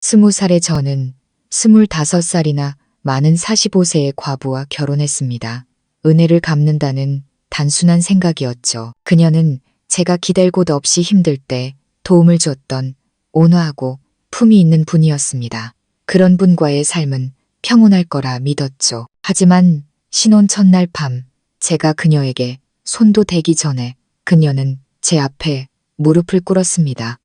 20살의 저는 25살이나 많은 45세의 과부와 결혼했습니다. 은혜를 갚는다는 단순한 생각이었죠. 그녀는 제가 기댈 곳 없이 힘들 때 도움을 줬던 온화하고 품이 있는 분이었습니다. 그런 분과의 삶은 평온할 거라 믿었죠. 하지만 신혼 첫날 밤 제가 그녀에게 손도 대기 전에 그녀는 제 앞에 무릎을 꿇었습니다.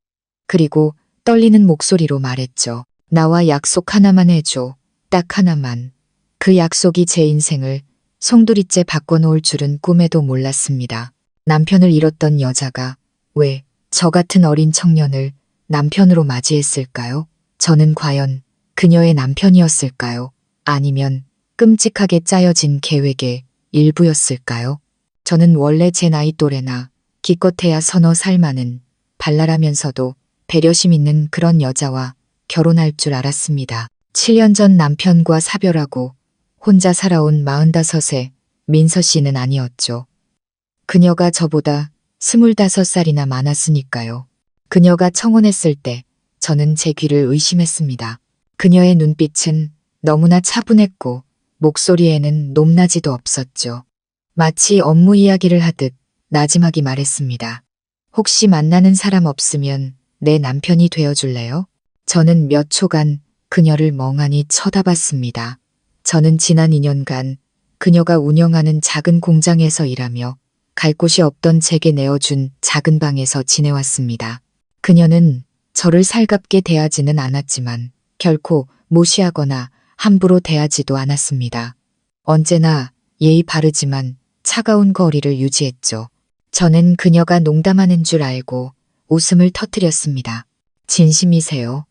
그리고 떨리는 목소리로 말했죠. 나와 약속 하나만 해줘. 딱 하나만. 그 약속이 제 인생을 송두리째 바꿔놓을 줄은 꿈에도 몰랐습니다. 남편을 잃었던 여자가 왜 저 같은 어린 청년을 남편으로 맞이했을까요? 저는 과연 그녀의 남편이었을까요? 아니면 끔찍하게 짜여진 계획의 일부였을까요? 저는 원래 제 나이 또래나 기껏해야 서너 살 많은 발랄하면서도 배려심 있는 그런 여자와 결혼할 줄 알았습니다. 7년 전 남편과 사별하고 혼자 살아온 45세 민서 씨는 아니었죠. 그녀가 저보다 25살이나 많았으니까요. 그녀가 청혼했을 때 저는 제 귀를 의심했습니다. 그녀의 눈빛은 너무나 차분했고 목소리에는 높낮이도 없었죠. 마치 업무 이야기를 하듯 나지막이 말했습니다. 혹시 만나는 사람 없으면 내 남편이 되어줄래요? 저는 몇 초간 그녀를 멍하니 쳐다봤습니다. 저는 지난 2년간 그녀가 운영하는 작은 공장에서 일하며 갈 곳이 없던 제게 내어준 작은 방에서 지내왔습니다. 그녀는 저를 살갑게 대하지는 않았지만 결코 무시하거나 함부로 대하지도 않았습니다. 언제나 예의 바르지만 차가운 거리를 유지했죠. 저는 그녀가 농담하는 줄 알고 웃음을 터뜨렸습니다. 진심이세요?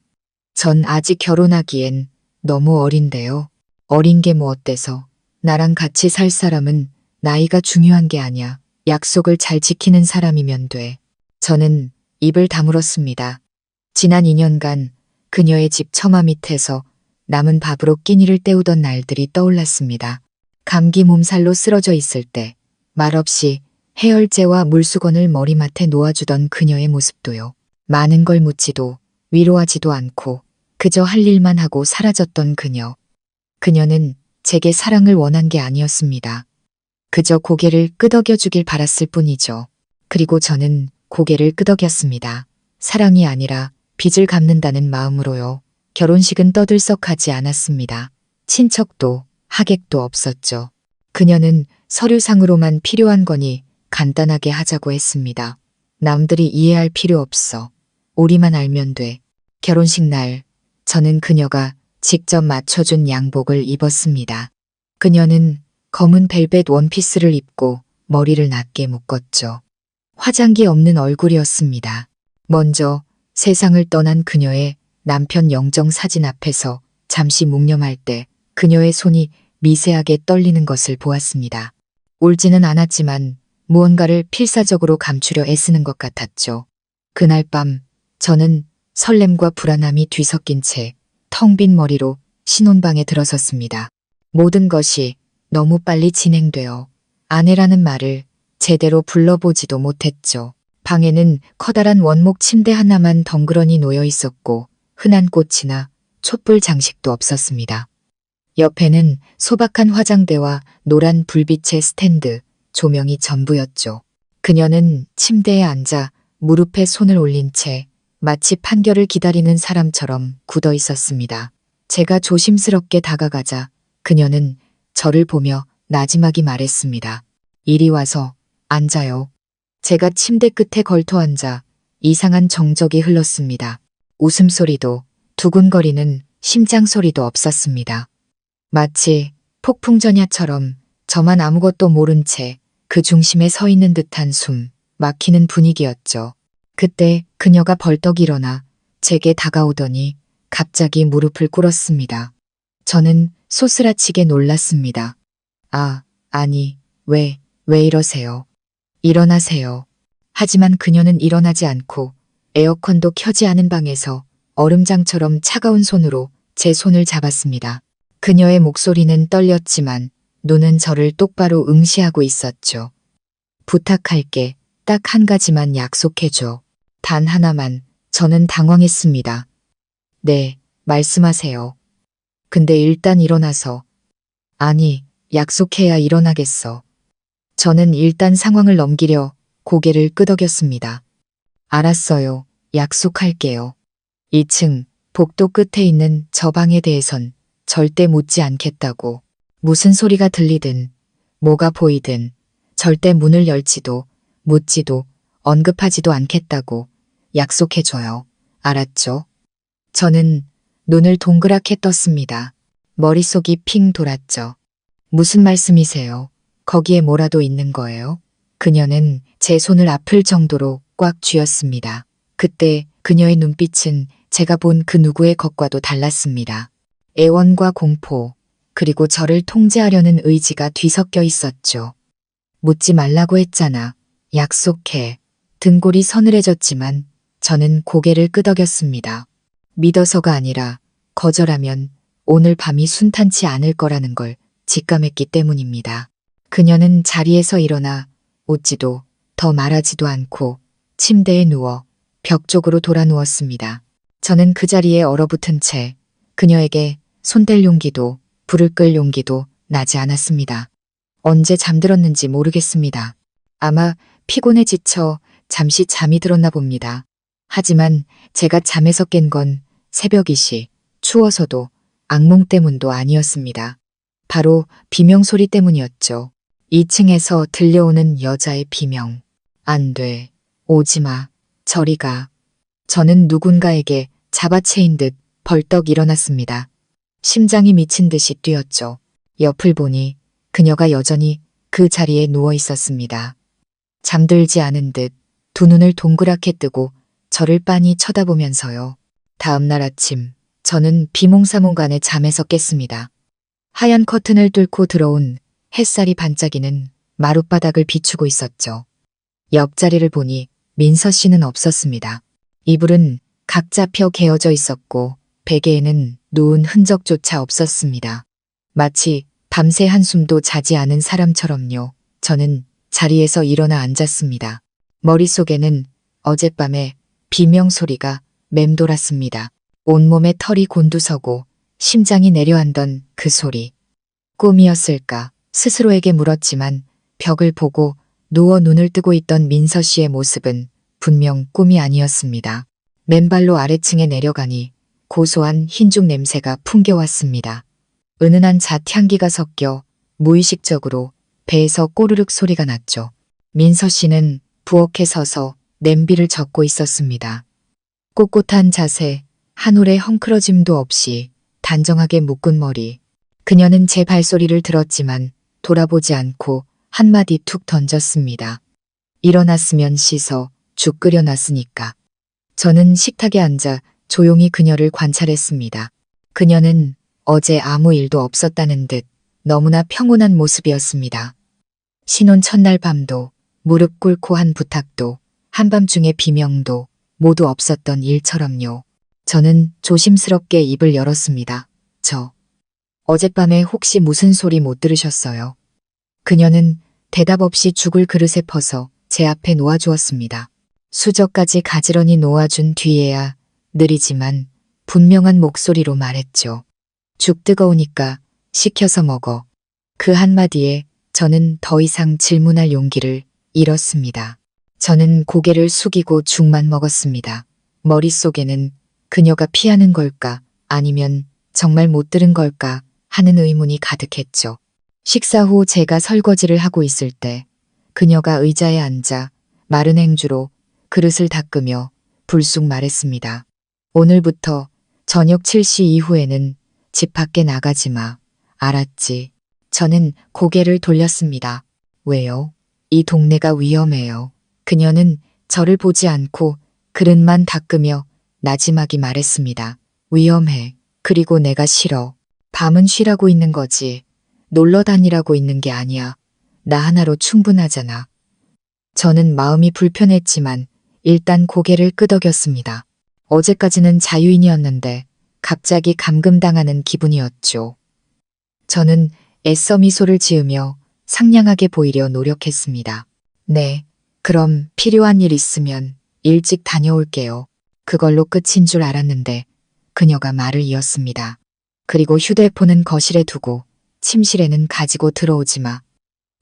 전 아직 결혼하기엔 너무 어린데요. 어린 게 뭐 어때서? 나랑 같이 살 사람은 나이가 중요한 게 아니야. 약속을 잘 지키는 사람이면 돼. 저는 입을 다물었습니다. 지난 2년간 그녀의 집 처마 밑에서 남은 밥으로 끼니를 때우던 날들이 떠올랐습니다. 감기 몸살로 쓰러져 있을 때 말없이 해열제와 물수건을 머리맡에 놓아주던 그녀의 모습도요. 많은 걸 묻지도 위로하지도 않고 그저 할 일만 하고 사라졌던 그녀. 그녀는 제게 사랑을 원한 게 아니었습니다. 그저 고개를 끄덕여주길 바랐을 뿐이죠. 그리고 저는 고개를 끄덕였습니다. 사랑이 아니라 빚을 갚는다는 마음으로요. 결혼식은 떠들썩하지 않았습니다. 친척도 하객도 없었죠. 그녀는 서류상으로만 필요한 거니 간단하게 하자고 했습니다. 남들이 이해할 필요 없어. 우리만 알면 돼. 결혼식 날 저는 그녀가 직접 맞춰준 양복을 입었습니다. 그녀는 검은 벨벳 원피스를 입고 머리를 낮게 묶었죠. 화장기 없는 얼굴이었습니다. 먼저 세상을 떠난 그녀의 남편 영정 사진 앞에서 잠시 묵념할 때 그녀의 손이 미세하게 떨리는 것을 보았습니다. 울지는 않았지만 무언가를 필사적으로 감추려 애쓰는 것 같았죠. 그날 밤 저는 설렘과 불안함이 뒤섞인 채 텅 빈 머리로 신혼방에 들어섰습니다. 모든 것이 너무 빨리 진행되어 아내라는 말을 제대로 불러보지도 못했죠. 방에는 커다란 원목 침대 하나만 덩그러니 놓여 있었고 흔한 꽃이나 촛불 장식도 없었습니다. 옆에는 소박한 화장대와 노란 불빛의 스탠드, 조명이 전부였죠. 그녀는 침대에 앉아 무릎에 손을 올린 채 마치 판결을 기다리는 사람처럼 굳어 있었습니다. 제가 조심스럽게 다가가자 그녀는 저를 보며 나지막이 말했습니다. 이리 와서 앉아요. 제가 침대 끝에 걸터 앉아 이상한 정적이 흘렀습니다. 웃음소리도 두근거리는 심장 소리도 없었습니다. 마치 폭풍전야처럼 저만 아무것도 모른 채 그 중심에 서 있는 듯한 숨 막히는 분위기였죠. 그때 그녀가 벌떡 일어나 제게 다가오더니 갑자기 무릎을 꿇었습니다. 저는 소스라치게 놀랐습니다. 아니, 왜 이러세요? 일어나세요. 하지만 그녀는 일어나지 않고 에어컨도 켜지 않은 방에서 얼음장처럼 차가운 손으로 제 손을 잡았습니다. 그녀의 목소리는 떨렸지만 눈은 저를 똑바로 응시하고 있었죠. 부탁할게. 딱 한 가지만 약속해줘. 단 하나만. 저는 당황했습니다. 네, 말씀하세요. 근데 일단 일어나서. 아니, 약속해야 일어나겠어. 저는 일단 상황을 넘기려 고개를 끄덕였습니다. 알았어요. 약속할게요. 2층 복도 끝에 있는 저 방에 대해선 절대 묻지 않겠다고. 무슨 소리가 들리든 뭐가 보이든 절대 문을 열지도 묻지도 언급하지도 않겠다고 약속해줘요. 알았죠? 저는 눈을 동그랗게 떴습니다. 머릿속이 핑 돌았죠. 무슨 말씀이세요? 거기에 뭐라도 있는 거예요? 그녀는 제 손을 아플 정도로 꽉 쥐었습니다. 그때 그녀의 눈빛은 제가 본 그 누구의 것과도 달랐습니다. 애원과 공포, 그리고 저를 통제하려는 의지가 뒤섞여 있었죠. 묻지 말라고 했잖아. 약속해. 등골이 서늘해졌지만 저는 고개를 끄덕였습니다. 믿어서가 아니라 거절하면 오늘 밤이 순탄치 않을 거라는 걸 직감했기 때문입니다. 그녀는 자리에서 일어나 웃지도 더 말하지도 않고 침대에 누워 벽 쪽으로 돌아 누웠습니다. 저는 그 자리에 얼어붙은 채 그녀에게 손댈 용기도 불을 끌 용기도 나지 않았습니다. 언제 잠들었는지 모르겠습니다. 아마 피곤해 지쳐 잠시 잠이 들었나 봅니다. 하지만 제가 잠에서 깬 건 새벽이시 추워서도 악몽 때문도 아니었습니다. 바로 비명 소리 때문이었죠. 2층에서 들려오는 여자의 비명. 안 돼. 오지 마. 저리 가. 저는 누군가에게 잡아채인 듯 벌떡 일어났습니다. 심장이 미친 듯이 뛰었죠. 옆을 보니 그녀가 여전히 그 자리에 누워 있었습니다. 잠들지 않은 듯 두 눈을 동그랗게 뜨고 저를 빤히 쳐다보면서요. 다음 날 아침 저는 비몽사몽간에 잠에서 깼습니다. 하얀 커튼을 뚫고 들어온 햇살이 반짝이는 마룻바닥을 비추고 있었죠. 옆자리를 보니 민서 씨는 없었습니다. 이불은 각자 펴 개어져 있었고 베개에는 누운 흔적조차 없었습니다. 마치 밤새 한숨도 자지 않은 사람처럼요. 저는 자리에서 일어나 앉았습니다. 머릿속에는 어젯밤에 비명 소리가 맴돌았습니다. 온몸에 털이 곤두서고 심장이 내려앉던 그 소리. 꿈이었을까 스스로에게 물었지만 벽을 보고 누워 눈을 뜨고 있던 민서 씨의 모습은 분명 꿈이 아니었습니다. 맨발로 아래층에 내려가니 고소한 흰죽 냄새가 풍겨왔습니다. 은은한 잣향기가 섞여 무의식적으로 배에서 꼬르륵 소리가 났죠. 민서 씨는 부엌에 서서 냄비를 젓고 있었습니다. 꼿꼿한 자세, 한 올의 헝클어짐도 없이 단정하게 묶은 머리. 그녀는 제 발소리를 들었지만 돌아보지 않고 한마디 툭 던졌습니다. 일어났으면 씻어 죽 끓여놨으니까. 저는 식탁에 앉아 조용히 그녀를 관찰했습니다. 그녀는 어제 아무 일도 없었다는 듯 너무나 평온한 모습이었습니다. 신혼 첫날 밤도 무릎 꿇고 한 부탁도 한밤중의 비명도 모두 없었던 일처럼요. 저는 조심스럽게 입을 열었습니다. 어젯밤에 혹시 무슨 소리 못 들으셨어요? 그녀는 대답 없이 죽을 그릇에 퍼서 제 앞에 놓아주었습니다. 수저까지 가지런히 놓아준 뒤에야 느리지만 분명한 목소리로 말했죠. 죽 뜨거우니까 식혀서 먹어. 그 한마디에 저는 더 이상 질문할 용기를 잃었습니다. 저는 고개를 숙이고 죽만 먹었습니다. 머릿속에는 그녀가 피하는 걸까 아니면 정말 못 들은 걸까 하는 의문이 가득했죠. 식사 후 제가 설거지를 하고 있을 때 그녀가 의자에 앉아 마른 행주로 그릇을 닦으며 불쑥 말했습니다. 오늘부터 저녁 7시 이후에는 집 밖에 나가지 마. 알았지? 저는 고개를 돌렸습니다. 왜요? 이 동네가 위험해요. 그녀는 저를 보지 않고 그릇만 닦으며 나지막이 말했습니다. 위험해. 그리고 내가 싫어. 밤은 쉬라고 있는 거지. 놀러 다니라고 있는 게 아니야. 나 하나로 충분하잖아. 저는 마음이 불편했지만 일단 고개를 끄덕였습니다. 어제까지는 자유인이었는데 갑자기 감금당하는 기분이었죠. 저는 애써 미소를 지으며 상냥하게 보이려 노력했습니다. 네, 그럼 필요한 일 있으면 일찍 다녀올게요. 그걸로 끝인 줄 알았는데 그녀가 말을 이었습니다. 그리고 휴대폰은 거실에 두고 침실에는 가지고 들어오지 마.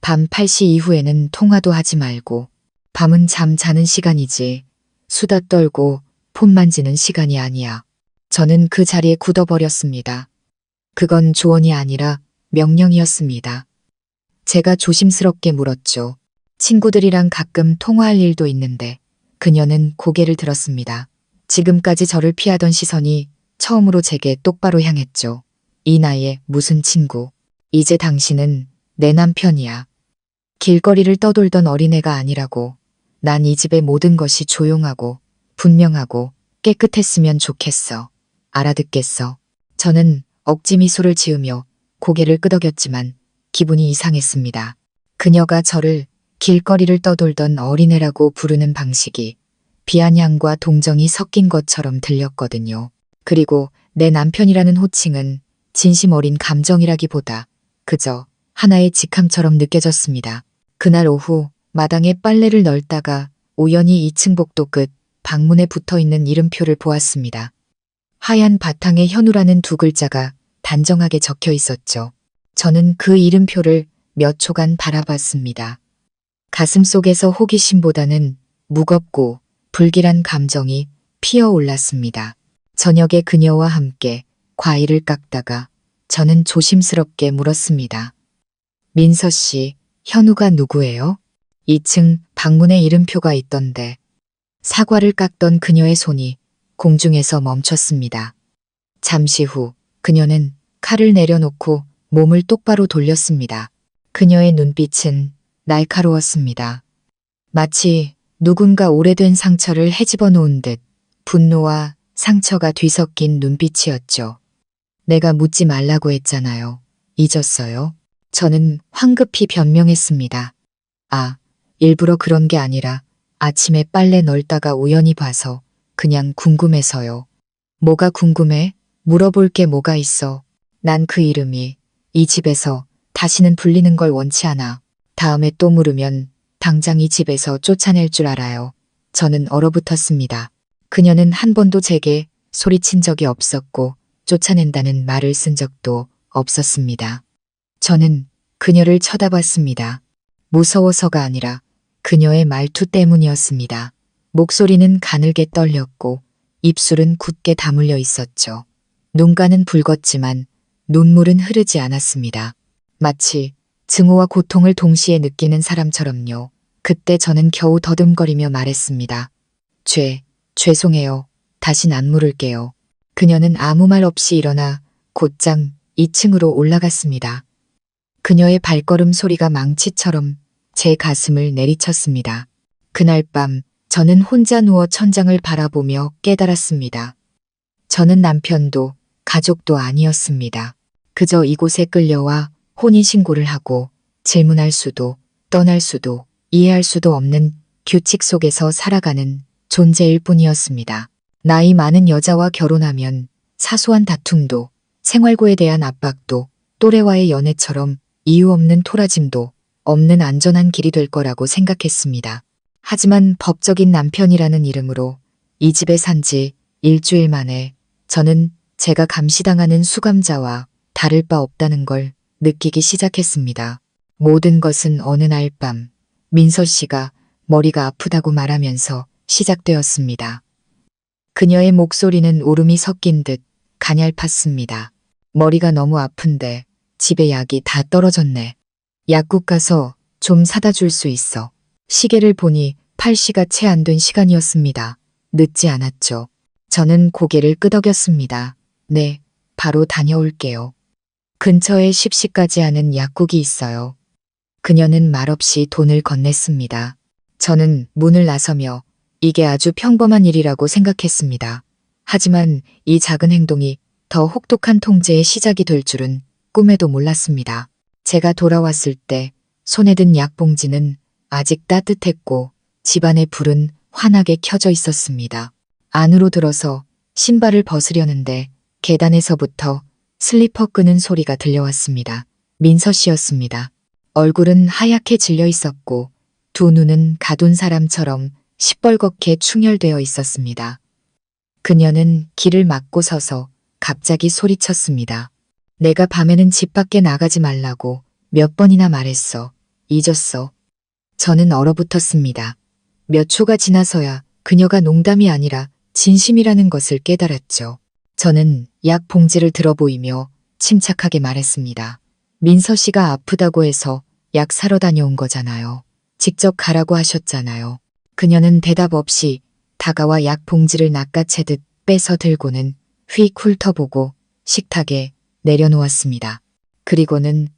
밤 8시 이후에는 통화도 하지 말고. 밤은 잠 자는 시간이지. 수다 떨고 폰 만지는 시간이 아니야. 저는 그 자리에 굳어버렸습니다. 그건 조언이 아니라 명령이었습니다. 제가 조심스럽게 물었죠. 친구들이랑 가끔 통화할 일도 있는데 그녀는 고개를 들었습니다. 지금까지 저를 피하던 시선이 처음으로 제게 똑바로 향했죠. 이 나이에 무슨 친구. 이제 당신은 내 남편이야. 길거리를 떠돌던 어린애가 아니라고. 난 이 집의 모든 것이 조용하고 분명하고 깨끗했으면 좋겠어. 알아듣겠어. 저는 억지 미소를 지으며 고개를 끄덕였지만 기분이 이상했습니다. 그녀가 저를 길거리를 떠돌던 어린애라고 부르는 방식이 비아냥과 동정이 섞인 것처럼 들렸거든요. 그리고 내 남편이라는 호칭은 진심 어린 감정이라기보다 그저 하나의 직함처럼 느껴졌습니다. 그날 오후 마당에 빨래를 널다가 우연히 2층 복도 끝 방문에 붙어있는 이름표를 보았습니다. 하얀 바탕에 현우라는 두 글자가 단정하게 적혀 있었죠. 저는 그 이름표를 몇 초간 바라봤습니다. 가슴 속에서 호기심보다는 무겁고 불길한 감정이 피어올랐습니다. 저녁에 그녀와 함께 과일을 깎다가 저는 조심스럽게 물었습니다. 민서 씨, 현우가 누구예요? 2층 방문에 이름표가 있던데. 사과를 깎던 그녀의 손이 공중에서 멈췄습니다. 잠시 후 그녀는 칼을 내려놓고 몸을 똑바로 돌렸습니다. 그녀의 눈빛은 날카로웠습니다. 마치 누군가 오래된 상처를 헤집어 놓은 듯 분노와 상처가 뒤섞인 눈빛이었죠. 내가 묻지 말라고 했잖아요. 잊었어요? 저는 황급히 변명했습니다. 아, 일부러 그런 게 아니라 아침에 빨래 널다가 우연히 봐서 그냥 궁금해서요. 뭐가 궁금해? 물어볼 게 뭐가 있어. 난 그 이름이 이 집에서 다시는 불리는 걸 원치 않아. 다음에 또 물으면 당장 이 집에서 쫓아낼 줄 알아요. 저는 얼어붙었습니다. 그녀는 한 번도 제게 소리친 적이 없었고 쫓아낸다는 말을 쓴 적도 없었습니다. 저는 그녀를 쳐다봤습니다. 무서워서가 아니라 그녀의 말투 때문이었습니다. 목소리는 가늘게 떨렸고 입술은 굳게 다물려 있었죠. 눈가는 붉었지만 눈물은 흐르지 않았습니다. 마치 증오와 고통을 동시에 느끼는 사람처럼요. 그때 저는 겨우 더듬거리며 말했습니다. 죄송해요. 다신 안 물을게요. 그녀는 아무 말 없이 일어나 곧장 2층으로 올라갔습니다. 그녀의 발걸음 소리가 망치처럼 제 가슴을 내리쳤습니다. 그날 밤 저는 혼자 누워 천장을 바라보며 깨달았습니다. 저는 남편도 가족도 아니었습니다. 그저 이곳에 끌려와 혼인신고를 하고 질문할 수도 떠날 수도 이해할 수도 없는 규칙 속에서 살아가는 존재일 뿐이었습니다. 나이 많은 여자와 결혼하면 사소한 다툼도 생활고에 대한 압박도 또래와의 연애처럼 이유 없는 토라짐도 없는 안전한 길이 될 거라고 생각했습니다. 하지만 법적인 남편이라는 이름으로 이 집에 산 지 일주일 만에 저는 제가 감시당하는 수감자와 다를 바 없다는 걸 느끼기 시작했습니다. 모든 것은 어느 날 밤 민서 씨가 머리가 아프다고 말하면서 시작되었습니다. 그녀의 목소리는 울음이 섞인 듯 가냘팠습니다. 머리가 너무 아픈데 집에 약이 다 떨어졌네. 약국 가서 좀 사다 줄 수 있어. 시계를 보니 8시가 채 안 된 시간이었습니다. 늦지 않았죠. 저는 고개를 끄덕였습니다. 네, 바로 다녀올게요. 근처에 10시까지 하는 약국이 있어요. 그녀는 말없이 돈을 건넸습니다. 저는 문을 나서며 이게 아주 평범한 일이라고 생각했습니다. 하지만 이 작은 행동이 더 혹독한 통제의 시작이 될 줄은 꿈에도 몰랐습니다. 제가 돌아왔을 때 손에 든 약봉지는 아직 따뜻했고 집안의 불은 환하게 켜져 있었습니다. 안으로 들어서 신발을 벗으려는데 계단에서부터 슬리퍼 끄는 소리가 들려왔습니다. 민서 씨였습니다. 얼굴은 하얗게 질려 있었고 두 눈은 가둔 사람처럼 시뻘겋게 충혈되어 있었습니다. 그녀는 길을 막고 서서 갑자기 소리쳤습니다. 내가 밤에는 집 밖에 나가지 말라고 몇 번이나 말했어. 잊었어. 저는 얼어붙었습니다. 몇 초가 지나서야 그녀가 농담이 아니라 진심이라는 것을 깨달았죠. 저는 약 봉지를 들어 보이며 침착하게 말했습니다. 민서 씨가 아프다고 해서 약 사러 다녀온 거잖아요. 직접 가라고 하셨잖아요. 그녀는 대답 없이 다가와 약 봉지를 낚아채듯 빼서 들고는 휙 훑어보고 식탁에 내려놓았습니다. 그리고는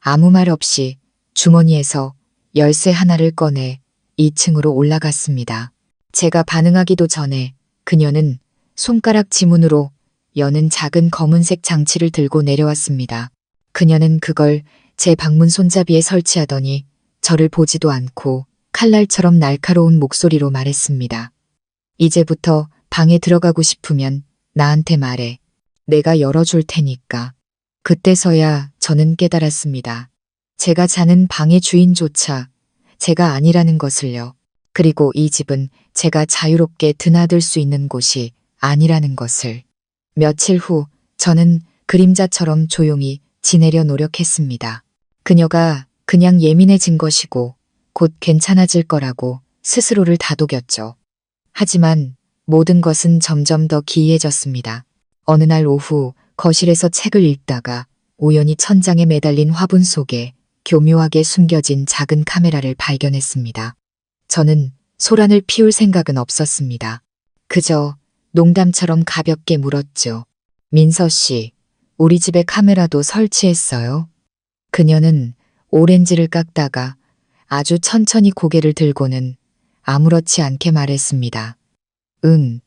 아무 말 없이 주머니에서 열쇠 하나를 꺼내 2층으로 올라갔습니다. 제가 반응하기도 전에 그녀는 손가락 지문으로 여는 작은 검은색 장치를 들고 내려왔습니다. 그녀는 그걸 제 방문 손잡이에 설치하더니 저를 보지도 않고 칼날처럼 날카로운 목소리로 말했습니다. 이제부터 방에 들어가고 싶으면 나한테 말해. 내가 열어줄 테니까. 그때서야 저는 깨달았습니다. 제가 자는 방의 주인조차 제가 아니라는 것을요. 그리고 이 집은 제가 자유롭게 드나들 수 있는 곳이 아니라는 것을. 며칠 후 저는 그림자처럼 조용히 지내려 노력했습니다. 그녀가 그냥 예민해진 것이고 곧 괜찮아질 거라고 스스로를 다독였죠. 하지만 모든 것은 점점 더 기이해졌습니다. 어느 날 오후 거실에서 책을 읽다가 우연히 천장에 매달린 화분 속에 교묘하게 숨겨진 작은 카메라를 발견했습니다. 저는 소란을 피울 생각은 없었습니다. 그저 농담처럼 가볍게 물었죠. 민서 씨, 우리 집에 카메라도 설치했어요? 그녀는 오렌지를 깎다가 아주 천천히 고개를 들고는 아무렇지 않게 말했습니다. 응,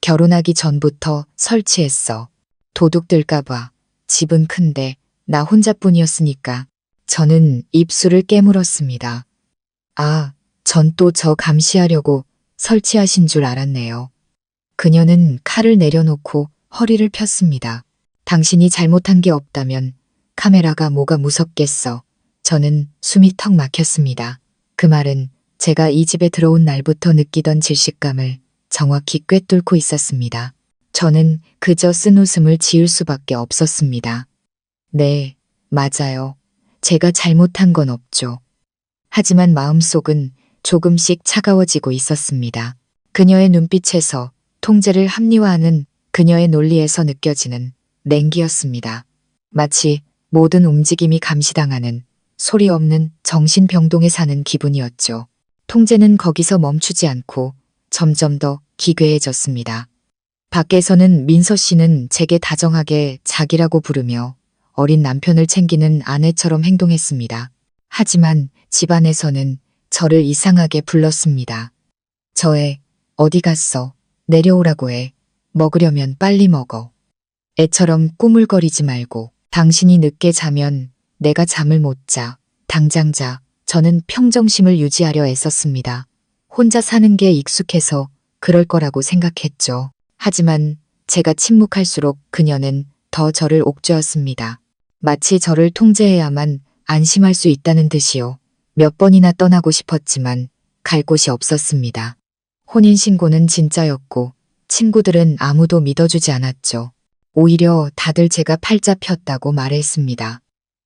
결혼하기 전부터 설치했어. 도둑들까봐. 집은 큰데 나 혼자뿐이었으니까. 저는 입술을 깨물었습니다. 아, 전 또 저 감시하려고 설치하신 줄 알았네요. 그녀는 칼을 내려놓고 허리를 폈습니다. 당신이 잘못한 게 없다면 카메라가 뭐가 무섭겠어. 저는 숨이 턱 막혔습니다. 그 말은 제가 이 집에 들어온 날부터 느끼던 질식감을 정확히 꿰뚫고 있었습니다. 저는 그저 쓴 웃음을 지을 수밖에 없었습니다. 네, 맞아요. 제가 잘못한 건 없죠. 하지만 마음속은 조금씩 차가워지고 있었습니다. 그녀의 눈빛에서 통제를 합리화하는 그녀의 논리에서 느껴지는 냉기였습니다. 마치 모든 움직임이 감시당하는 소리 없는 정신병동에 사는 기분이었죠. 통제는 거기서 멈추지 않고 점점 더 기괴해졌습니다. 밖에서는 민서 씨는 제게 다정하게 자기라고 부르며 어린 남편을 챙기는 아내처럼 행동했습니다. 하지만 집안에서는 저를 이상하게 불렀습니다. 저애, 어디 갔어? 내려오라고 해. 먹으려면 빨리 먹어. 애처럼 꾸물거리지 말고. 당신이 늦게 자면 내가 잠을 못 자. 당장 자. 저는 평정심을 유지하려 애썼습니다. 혼자 사는 게 익숙해서 그럴 거라고 생각했죠. 하지만 제가 침묵할수록 그녀는 더 저를 옥죄었습니다. 마치 저를 통제해야만 안심할 수 있다는 듯이요. 몇 번이나 떠나고 싶었지만 갈 곳이 없었습니다. 혼인신고는 진짜였고 친구들은 아무도 믿어주지 않았죠. 오히려 다들 제가 팔자 폈다고 말했습니다.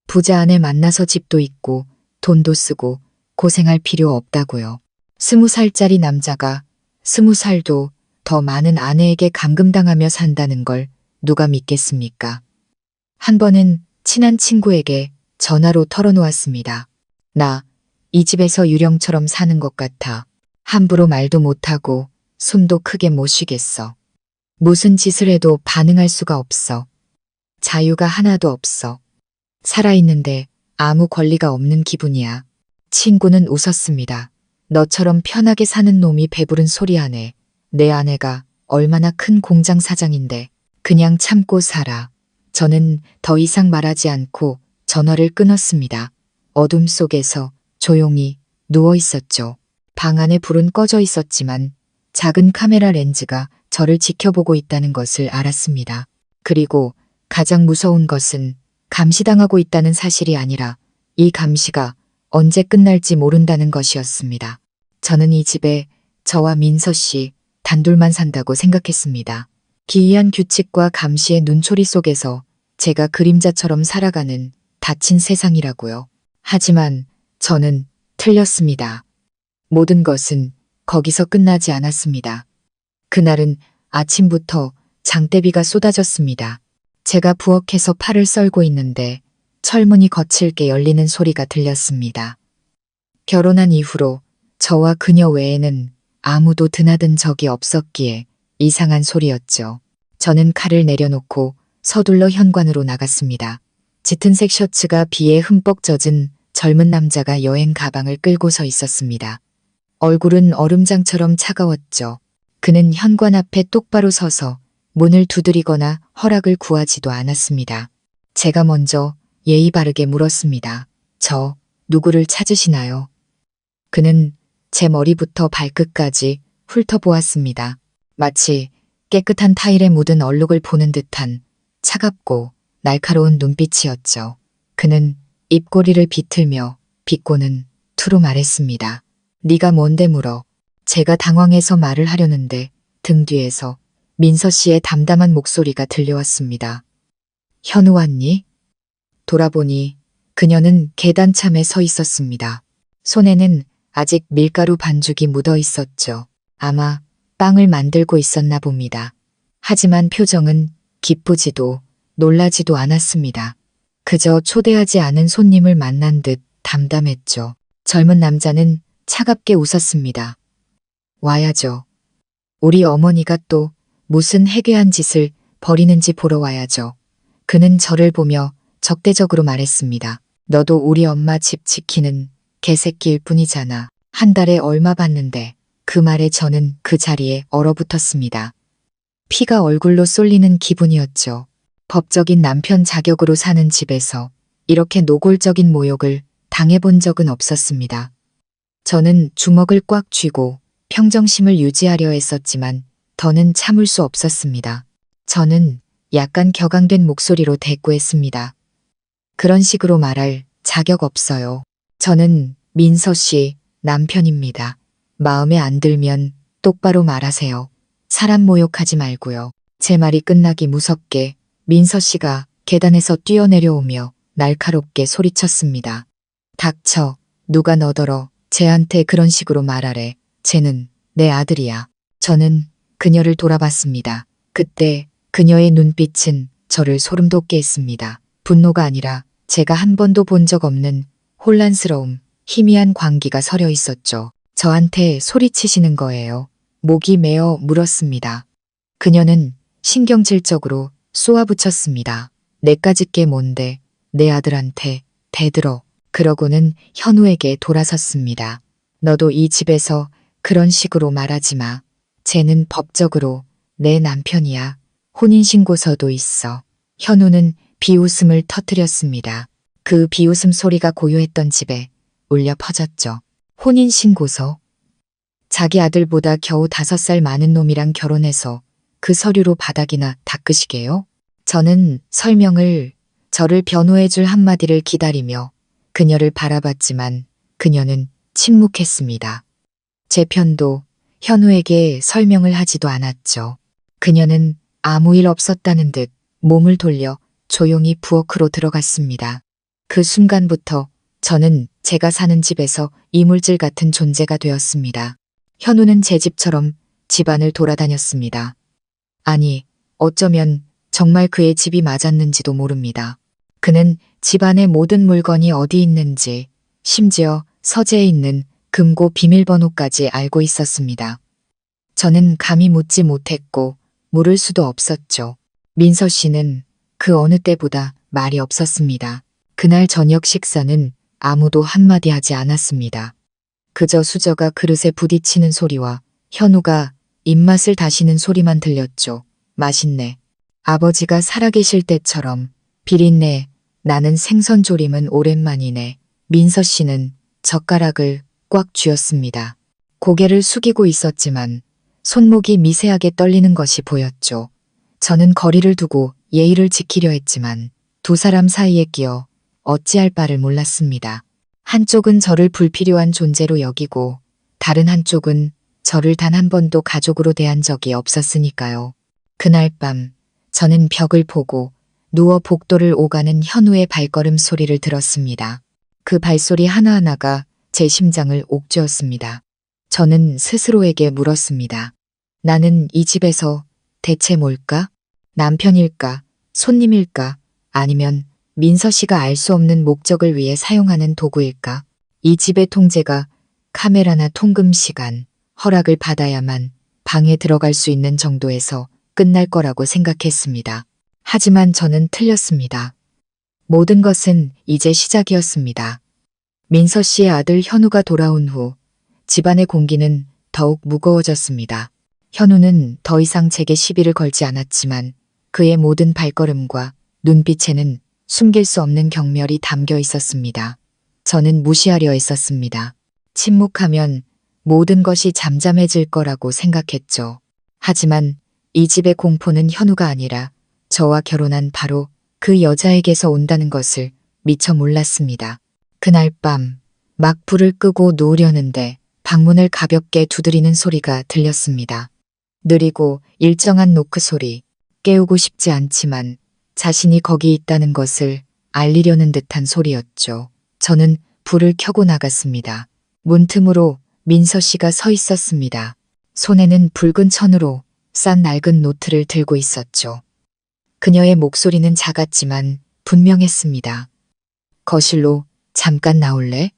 부자 아내 만나서 집도 있고 돈도 쓰고 고생할 필요 없다고요. 20살짜리 남자가 20살도 더 많은 아내에게 감금당하며 산다는 걸 누가 믿겠습니까? 한 번은 친한 친구에게 전화로 털어놓았습니다. 나 이 집에서 유령처럼 사는 것 같아. 함부로 말도 못하고 숨도 크게 못 쉬겠어. 무슨 짓을 해도 반응할 수가 없어. 자유가 하나도 없어. 살아있는데 아무 권리가 없는 기분이야. 친구는 웃었습니다. 너처럼 편하게 사는 놈이 배부른 소리 하네. 내 아내가 얼마나 큰 공장 사장인데 그냥 참고 살아. 저는 더 이상 말하지 않고 전화를 끊었습니다. 어둠 속에서 조용히 누워 있었죠. 방 안에 불은 꺼져 있었지만 작은 카메라 렌즈가 저를 지켜보고 있다는 것을 알았습니다. 그리고 가장 무서운 것은 감시당하고 있다는 사실이 아니라 이 감시가 언제 끝날지 모른다는 것이었습니다. 저는 이 집에 저와 민서 씨 단둘만 산다고 생각했습니다. 기이한 규칙과 감시의 눈초리 속에서 제가 그림자처럼 살아가는 닫힌 세상이라고요. 하지만 저는 틀렸습니다. 모든 것은 거기서 끝나지 않았습니다. 그날은 아침부터 장대비가 쏟아졌습니다. 제가 부엌에서 팔을 썰고 있는데 철문이 거칠게 열리는 소리가 들렸습니다. 결혼한 이후로 저와 그녀 외에는 아무도 드나든 적이 없었기에 이상한 소리였죠. 저는 칼을 내려놓고 서둘러 현관으로 나갔습니다. 짙은색 셔츠가 비에 흠뻑 젖은 젊은 남자가 여행 가방을 끌고 서 있었습니다. 얼굴은 얼음장처럼 차가웠죠. 그는 현관 앞에 똑바로 서서 문을 두드리거나 허락을 구하지도 않았습니다. 제가 먼저 예의 바르게 물었습니다. 저 누구를 찾으시나요? 그는 제 머리부터 발끝까지 훑어보았습니다. 마치 깨끗한 타일에 묻은 얼룩을 보는 듯한 차갑고 날카로운 눈빛이었죠. 그는 입꼬리를 비틀며 비꼬는 투로 말했습니다. 네가 뭔데 물어. 제가 당황해서 말을 하려는데 등 뒤에서 민서 씨의 담담한 목소리가 들려왔습니다. 현우 왔니? 돌아보니 그녀는 계단참에 서 있었습니다. 손에는 아직 밀가루 반죽이 묻어 있었죠. 아마 빵을 만들고 있었나 봅니다. 하지만 표정은 기쁘지도 놀라지도 않았습니다. 그저 초대하지 않은 손님을 만난 듯 담담했죠. 젊은 남자는 차갑게 웃었습니다. 와야죠. 우리 어머니가 또 무슨 해괴한 짓을 벌이는지 보러 와야죠. 그는 저를 보며 적대적으로 말했습니다. 너도 우리 엄마 집 지키는 개새끼일 뿐이잖아. 한 달에 얼마 받는데. 그 말에 저는 그 자리에 얼어붙었습니다. 피가 얼굴로 쏠리는 기분이었죠. 법적인 남편 자격으로 사는 집에서 이렇게 노골적인 모욕을 당해본 적은 없었습니다. 저는 주먹을 꽉 쥐고 평정심을 유지하려 했었지만 더는 참을 수 없었습니다. 저는 약간 격앙된 목소리로 대꾸했습니다. 그런 식으로 말할 자격 없어요. 저는 민서 씨 남편입니다. 마음에 안 들면 똑바로 말하세요. 사람 모욕하지 말고요. 제 말이 끝나기 무섭게 민서 씨가 계단에서 뛰어내려오며 날카롭게 소리쳤습니다. 닥쳐. 누가 너더러 쟤한테 그런 식으로 말하래. 쟤는 내 아들이야. 저는 그녀를 돌아봤습니다. 그때 그녀의 눈빛은 저를 소름돋게 했습니다. 분노가 아니라 제가 한 번도 본 적 없는 혼란스러움, 희미한 광기가 서려 있었죠. 저한테 소리치시는 거예요. 목이 메어 물었습니다. 그녀는 신경질적으로 쏘아붙였습니다. 내까짓 게 뭔데 내 아들한테 대들어. 그러고는 현우에게 돌아섰습니다. 너도 이 집에서 그런 식으로 말하지 마. 쟤는 법적으로 내 남편이야. 혼인신고서도 있어. 현우는 비웃음을 터뜨렸습니다. 그 비웃음 소리가 고요했던 집에 울려 퍼졌죠. 혼인신고서. 자기 아들보다 겨우 5살 많은 놈이랑 결혼해서 그 서류로 바닥이나 닦으시게요? 저는 저를 변호해줄 한마디를 기다리며 그녀를 바라봤지만 그녀는 침묵했습니다. 제 편도 현우에게 설명을 하지도 않았죠. 그녀는 아무 일 없었다는 듯 몸을 돌려 조용히 부엌으로 들어갔습니다. 그 순간부터 저는 제가 사는 집에서 이물질 같은 존재가 되었습니다. 현우는 제 집처럼 집안을 돌아다녔습니다. 아니, 어쩌면 정말 그의 집이 맞았는지도 모릅니다. 그는 집안의 모든 물건이 어디 있는지, 심지어 서재에 있는 금고 비밀번호까지 알고 있었습니다. 저는 감히 묻지 못했고 물을 수도 없었죠. 민서 씨는 그 어느 때보다 말이 없었습니다. 그날 저녁 식사는 아무도 한마디 하지 않았습니다. 그저 수저가 그릇에 부딪히는 소리와 현우가 입맛을 다시는 소리만 들렸죠. 맛있네. 아버지가 살아계실 때처럼. 비린내 나는 생선조림은 오랜만이네. 민서 씨는 젓가락을 꽉 쥐었습니다. 고개를 숙이고 있었지만 손목이 미세하게 떨리는 것이 보였죠. 저는 거리를 두고 예의를 지키려 했지만 두 사람 사이에 끼어 어찌할 바를 몰랐습니다. 한쪽은 저를 불필요한 존재로 여기고 다른 한쪽은 저를 단 한 번도 가족으로 대한 적이 없었으니까요. 그날 밤 저는 벽을 보고 누워 복도를 오가는 현우의 발걸음 소리를 들었습니다. 그 발소리 하나하나가 제 심장을 옥죄었습니다. 저는 스스로에게 물었습니다. 나는 이 집에서 대체 뭘까? 남편일까? 손님일까? 아니면 민서 씨가 알 수 없는 목적을 위해 사용하는 도구일까? 이 집의 통제가 카메라나 통금 시간, 허락을 받아야만 방에 들어갈 수 있는 정도에서 끝날 거라고 생각했습니다. 하지만 저는 틀렸습니다. 모든 것은 이제 시작이었습니다. 민서 씨의 아들 현우가 돌아온 후 집안의 공기는 더욱 무거워졌습니다. 현우는 더 이상 제게 시비를 걸지 않았지만 그의 모든 발걸음과 눈빛에는 숨길 수 없는 경멸이 담겨 있었습니다. 저는 무시하려 했었습니다. 침묵하면 모든 것이 잠잠해질 거라고 생각했죠. 하지만 이 집의 공포는 현우가 아니라 저와 결혼한 바로 그 여자에게서 온다는 것을 미처 몰랐습니다. 그날 밤 막 불을 끄고 누우려는데 방문을 가볍게 두드리는 소리가 들렸습니다. 느리고 일정한 노크 소리, 깨우고 싶지 않지만 자신이 거기 있다는 것을 알리려는 듯한 소리였죠. 저는 불을 켜고 나갔습니다. 문틈으로 민서 씨가 서 있었습니다. 손에는 붉은 천으로 싼 낡은 노트를 들고 있었죠. 그녀의 목소리는 작았지만 분명했습니다. 거실로 잠깐 나올래?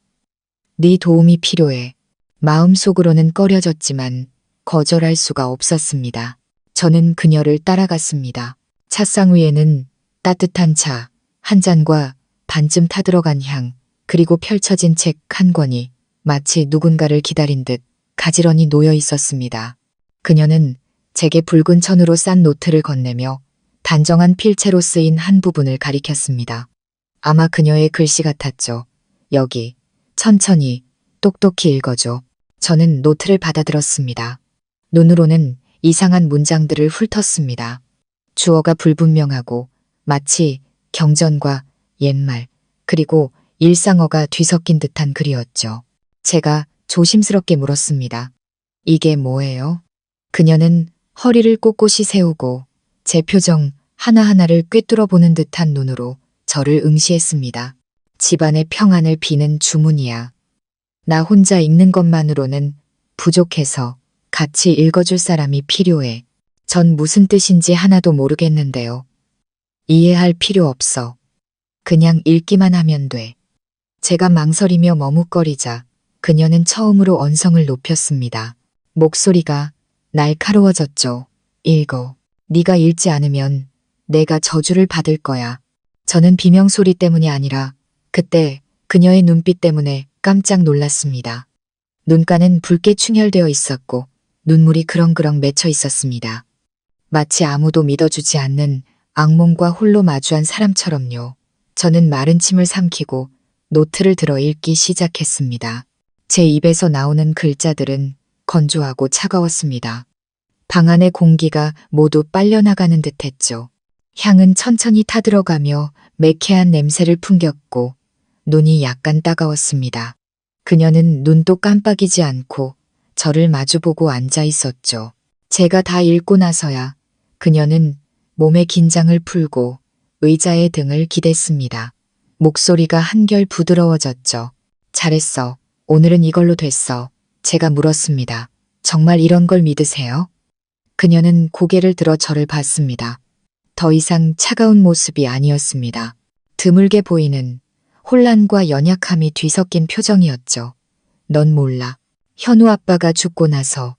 네 도움이 필요해. 마음속으로는 꺼려졌지만 거절할 수가 없었습니다. 저는 그녀를 따라갔습니다. 차상 위에는 따뜻한 차 한 잔과 반쯤 타들어간 향, 그리고 펼쳐진 책 한 권이 마치 누군가를 기다린 듯 가지런히 놓여 있었습니다. 그녀는 제게 붉은 천으로 싼 노트를 건네며 단정한 필체로 쓰인 한 부분을 가리켰습니다. 아마 그녀의 글씨 같았죠. 여기, 천천히, 똑똑히 읽어줘. 저는 노트를 받아들었습니다. 눈으로는 이상한 문장들을 훑었습니다. 주어가 불분명하고 마치 경전과 옛말, 그리고 일상어가 뒤섞인 듯한 글이었죠. 제가 조심스럽게 물었습니다. 이게 뭐예요? 그녀는 허리를 꼿꼿이 세우고 제 표정 하나하나를 꿰뚫어 보는 듯한 눈으로 저를 응시했습니다. 집안의 평안을 비는 주문이야. 나 혼자 읽는 것만으로는 부족해서 같이 읽어줄 사람이 필요해. 전 무슨 뜻인지 하나도 모르겠는데요. 이해할 필요 없어. 그냥 읽기만 하면 돼. 제가 망설이며 머뭇거리자 그녀는 처음으로 언성을 높였습니다. 목소리가 날카로워졌죠. 읽어. 네가 읽지 않으면 내가 저주를 받을 거야. 저는 비명소리 때문이 아니라 그때 그녀의 눈빛 때문에 깜짝 놀랐습니다. 눈가는 붉게 충혈되어 있었고 눈물이 그렁그렁 맺혀 있었습니다. 마치 아무도 믿어주지 않는 악몽과 홀로 마주한 사람처럼요. 저는 마른 침을 삼키고 노트를 들어 읽기 시작했습니다. 제 입에서 나오는 글자들은 건조하고 차가웠습니다. 방 안의 공기가 모두 빨려나가는 듯했죠. 향은 천천히 타들어가며 매캐한 냄새를 풍겼고 눈이 약간 따가웠습니다. 그녀는 눈도 깜빡이지 않고 저를 마주보고 앉아 있었죠. 제가 다 읽고 나서야 그녀는 몸의 긴장을 풀고 의자의 등을 기댔습니다. 목소리가 한결 부드러워졌죠. 잘했어. 오늘은 이걸로 됐어. 제가 물었습니다. 정말 이런 걸 믿으세요? 그녀는 고개를 들어 저를 봤습니다. 더 이상 차가운 모습이 아니었습니다. 드물게 보이는 혼란과 연약함이 뒤섞인 표정이었죠. 넌 몰라. 현우 아빠가 죽고 나서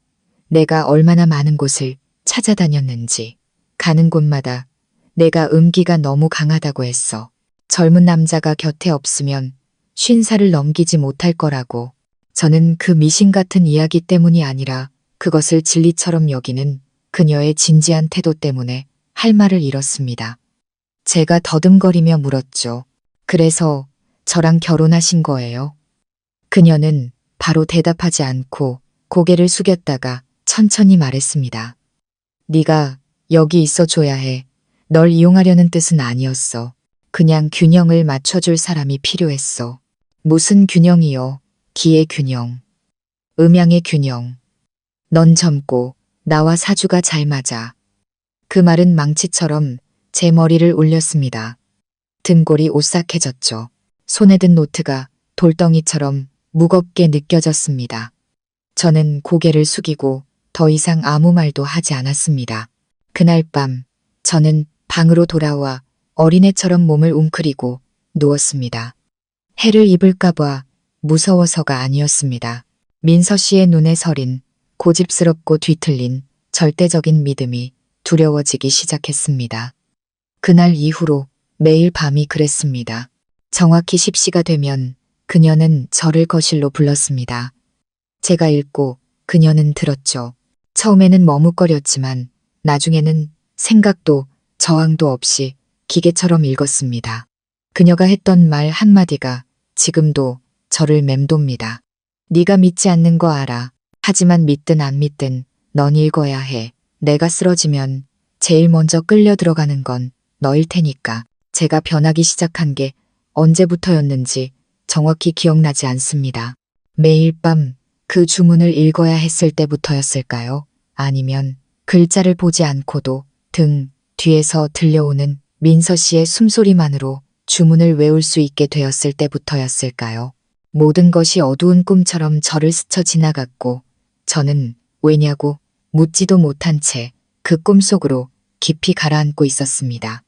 내가 얼마나 많은 곳을 찾아다녔는지. 가는 곳마다 내가 음기가 너무 강하다고 했어. 젊은 남자가 곁에 없으면 50살을 넘기지 못할 거라고. 저는 그 미신 같은 이야기 때문이 아니라 그것을 진리처럼 여기는 그녀의 진지한 태도 때문에 할 말을 잃었습니다. 제가 더듬거리며 물었죠. 그래서 저랑 결혼하신 거예요? 그녀는 바로 대답하지 않고 고개를 숙였다가 천천히 말했습니다. 네가 여기 있어줘야 해. 널 이용하려는 뜻은 아니었어. 그냥 균형을 맞춰줄 사람이 필요했어. 무슨 균형이요? 기의 균형. 음양의 균형. 넌 젊고 나와 사주가 잘 맞아. 그 말은 망치처럼 제 머리를 울렸습니다. 등골이 오싹해졌죠. 손에 든 노트가 돌덩이처럼 무겁게 느껴졌습니다. 저는 고개를 숙이고 더 이상 아무 말도 하지 않았습니다. 그날 밤 저는 방으로 돌아와 어린애처럼 몸을 웅크리고 누웠습니다. 해를 입을까봐 무서워서가 아니었습니다. 민서 씨의 눈에 서린 고집스럽고 뒤틀린 절대적인 믿음이 두려워지기 시작했습니다. 그날 이후로 매일 밤이 그랬습니다. 정확히 10시가 되면 그녀는 저를 거실로 불렀습니다. 제가 읽고 그녀는 들었죠. 처음에는 머뭇거렸지만 나중에는 생각도 저항도 없이 기계처럼 읽었습니다. 그녀가 했던 말 한마디가 지금도 저를 맴돕니다. 네가 믿지 않는 거 알아. 하지만 믿든 안 믿든 넌 읽어야 해. 내가 쓰러지면 제일 먼저 끌려 들어가는 건 너일 테니까. 제가 변하기 시작한 게 언제부터였는지 정확히 기억나지 않습니다. 매일 밤 그 주문을 읽어야 했을 때부터였을까요? 아니면 글자를 보지 않고도 등 뒤에서 들려오는 민서 씨의 숨소리만으로 주문을 외울 수 있게 되었을 때부터였을까요? 모든 것이 어두운 꿈처럼 저를 스쳐 지나갔고 저는 왜냐고 묻지도 못한 채 그 꿈속으로 깊이 가라앉고 있었습니다.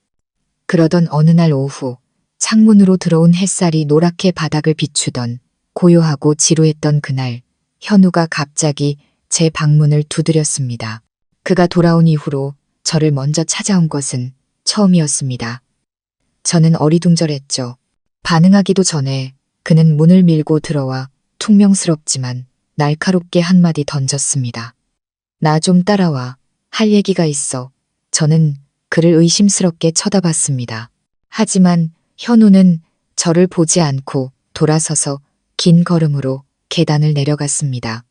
그러던 어느 날 오후 창문으로 들어온 햇살이 노랗게 바닥을 비추던 고요하고 지루했던 그날 현우가 갑자기 제 방문을 두드렸습니다. 그가 돌아온 이후로 저를 먼저 찾아온 것은 처음이었습니다. 저는 어리둥절했죠. 반응하기도 전에 그는 문을 밀고 들어와 퉁명스럽지만 날카롭게 한마디 던졌습니다. 나 좀 따라와. 할 얘기가 있어. 저는 그를 의심스럽게 쳐다봤습니다. 하지만 현우는 저를 보지 않고 돌아서서 긴 걸음으로 계단을 내려갔습니다.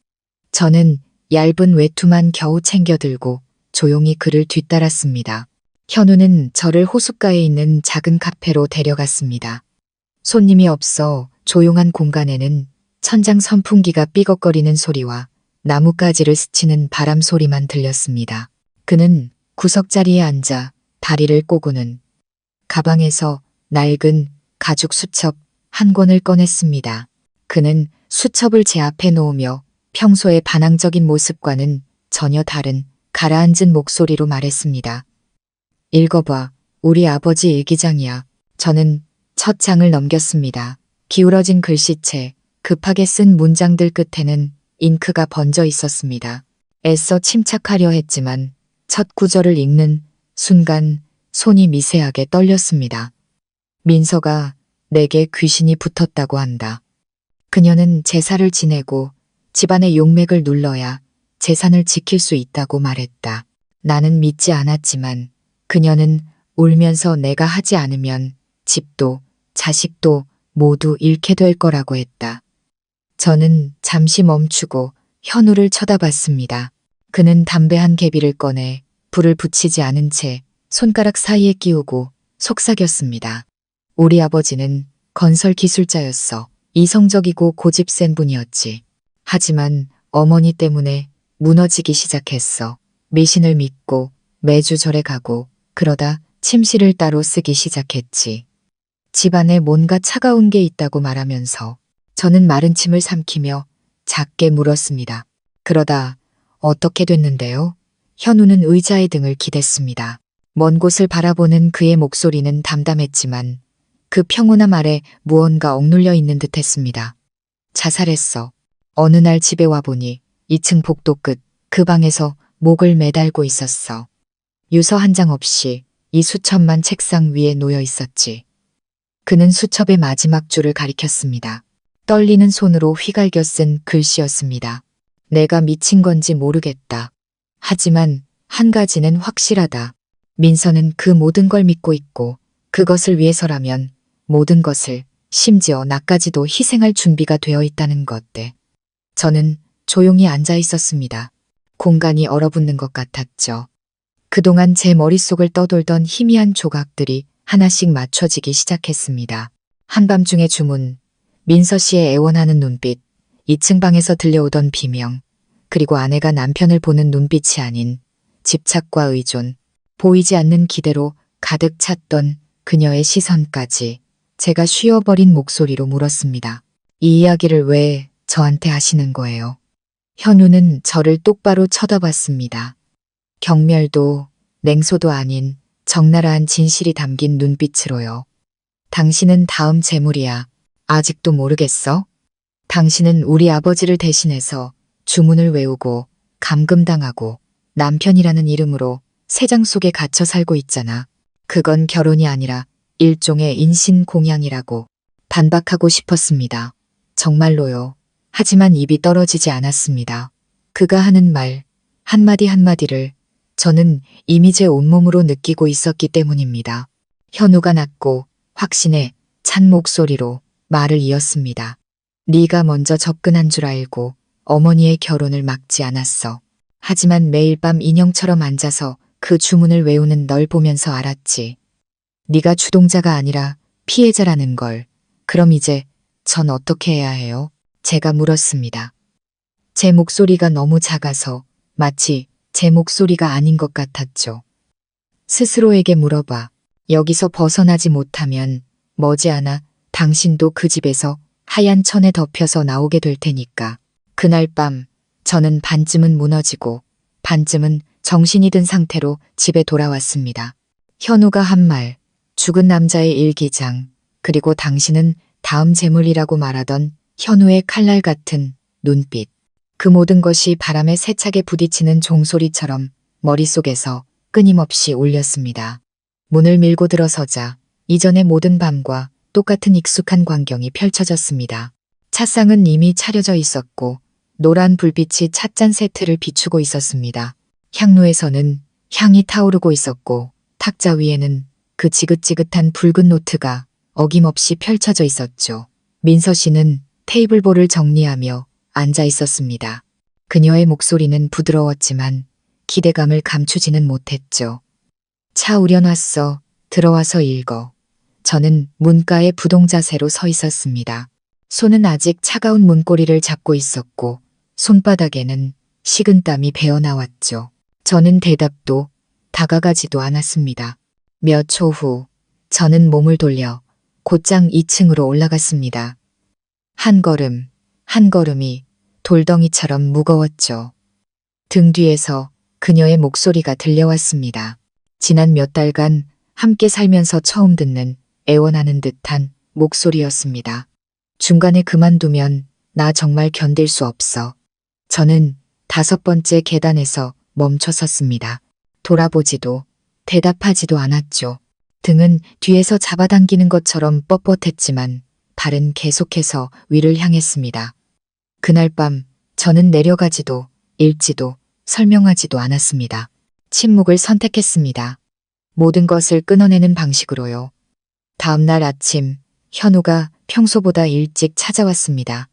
저는 얇은 외투만 겨우 챙겨들고 조용히 그를 뒤따랐습니다. 현우는 저를 호숫가에 있는 작은 카페로 데려갔습니다. 손님이 없어 조용한 공간에는 천장 선풍기가 삐걱거리는 소리와 나뭇가지를 스치는 바람 소리만 들렸습니다. 그는 구석자리에 앉아 다리를 꼬고는 가방에서 낡은 가죽 수첩 한 권을 꺼냈습니다. 그는 수첩을 제 앞에 놓으며 평소의 반항적인 모습과는 전혀 다른 가라앉은 목소리로 말했습니다. 읽어봐. 우리 아버지 일기장이야. 저는 첫 장을 넘겼습니다. 기울어진 글씨체, 급하게 쓴 문장들 끝에는 잉크가 번져 있었습니다. 애써 침착하려 했지만 첫 구절을 읽는 순간 손이 미세하게 떨렸습니다. 민서가 내게 귀신이 붙었다고 한다. 그녀는 제사를 지내고 집안의 용맥을 눌러야 재산을 지킬 수 있다고 말했다. 나는 믿지 않았지만 그녀는 울면서 내가 하지 않으면 집도 자식도 모두 잃게 될 거라고 했다. 저는 잠시 멈추고 현우를 쳐다봤습니다. 그는 담배 한 개비를 꺼내 불을 붙이지 않은 채 손가락 사이에 끼우고 속삭였습니다. 우리 아버지는 건설 기술자였어. 이성적이고 고집센 분이었지. 하지만 어머니 때문에 무너지기 시작했어. 미신을 믿고 매주 절에 가고 그러다 침실을 따로 쓰기 시작했지. 집안에 뭔가 차가운 게 있다고 말하면서 저는 마른 침을 삼키며 작게 물었습니다. 그러다 어떻게 됐는데요? 현우는 의자의 등을 기댔습니다. 먼 곳을 바라보는 그의 목소리는 담담했지만 그 평온함 아래 무언가 억눌려 있는 듯 했습니다. 자살했어. 어느 날 집에 와보니 2층 복도 끝 그 방에서 목을 매달고 있었어. 유서 한 장 없이 이 수첩만 책상 위에 놓여 있었지. 그는 수첩의 마지막 줄을 가리켰습니다. 떨리는 손으로 휘갈겨 쓴 글씨였습니다. 내가 미친 건지 모르겠다. 하지만 한 가지는 확실하다. 민서는 그 모든 걸 믿고 있고 그것을 위해서라면 모든 것을 심지어 나까지도 희생할 준비가 되어 있다는 것. 저는 조용히 앉아 있었습니다. 공간이 얼어붙는 것 같았죠. 그동안 제 머릿속을 떠돌던 희미한 조각들이 하나씩 맞춰지기 시작했습니다. 한밤중의 주문, 민서 씨의 애원하는 눈빛, 2층 방에서 들려오던 비명, 그리고 아내가 남편을 보는 눈빛이 아닌 집착과 의존, 보이지 않는 기대로 가득 찼던 그녀의 시선까지 제가 쉬어버린 목소리로 물었습니다. 이 이야기를 왜 저한테 하시는 거예요? 현우는 저를 똑바로 쳐다봤습니다. 경멸도 냉소도 아닌 적나라한 진실이 담긴 눈빛으로요. 당신은 다음 재물이야. 아직도 모르겠어? 당신은 우리 아버지를 대신해서 주문을 외우고 감금당하고 남편이라는 이름으로 새장 속에 갇혀 살고 있잖아. 그건 결혼이 아니라 일종의 인신공양이라고 반박하고 싶었습니다. 정말로요. 하지만 입이 떨어지지 않았습니다. 그가 하는 말 한마디 한마디를 저는 이미 제 온몸으로 느끼고 있었기 때문입니다. 현우가 낮고 확신에 찬 목소리로 말을 이었습니다. 네가 먼저 접근한 줄 알고 어머니의 결혼을 막지 않았어. 하지만 매일 밤 인형처럼 앉아서 그 주문을 외우는 널 보면서 알았지. 네가 주동자가 아니라 피해자라는 걸. 그럼 이제 전 어떻게 해야 해요? 제가 물었습니다. 제 목소리가 너무 작아서 마치 제 목소리가 아닌 것 같았죠. 스스로에게 물어봐. 여기서 벗어나지 못하면 머지않아 당신도 그 집에서 하얀 천에 덮여서 나오게 될 테니까. 그날 밤 저는 반쯤은 무너지고 반쯤은 정신이 든 상태로 집에 돌아왔습니다. 현우가 한 말, 죽은 남자의 일기장, 그리고 당신은 다음 재물이라고 말하던 현우의 칼날 같은 눈빛. 그 모든 것이 바람에 세차게 부딪히는 종소리처럼 머릿속에서 끊임없이 울렸습니다. 문을 밀고 들어서자 이전의 모든 밤과 똑같은 익숙한 광경이 펼쳐졌습니다. 차상은 이미 차려져 있었고 노란 불빛이 찻잔 세트를 비추고 있었습니다. 향로에서는 향이 타오르고 있었고 탁자 위에는 그 지긋지긋한 붉은 노트가 어김없이 펼쳐져 있었죠. 민서 씨는 테이블볼을 정리하며 앉아 있었습니다. 그녀의 목소리는 부드러웠지만 기대감을 감추지는 못했죠. 차 우려놨어. 들어와서 읽어. 저는 문가에 부동자세로 서 있었습니다. 손은 아직 차가운 문고리를 잡고 있었고 손바닥에는 식은땀이 배어나왔죠. 저는 대답도 다가가지도 않았습니다. 몇 초 후 저는 몸을 돌려 곧장 2층으로 올라갔습니다. 한 걸음, 한 걸음이 돌덩이처럼 무거웠죠. 등 뒤에서 그녀의 목소리가 들려왔습니다. 지난 몇 달간 함께 살면서 처음 듣는 애원하는 듯한 목소리였습니다. 중간에 그만두면 나 정말 견딜 수 없어. 저는 5번째 계단에서 멈춰 섰습니다. 돌아보지도 대답하지도 않았죠. 등은 뒤에서 잡아당기는 것처럼 뻣뻣했지만 발은 계속해서 위를 향했습니다. 그날 밤 저는 내려가지도 읽지도 설명하지도 않았습니다. 침묵을 선택했습니다. 모든 것을 끊어내는 방식으로요. 다음 날 아침 현우가 평소보다 일찍 찾아왔습니다.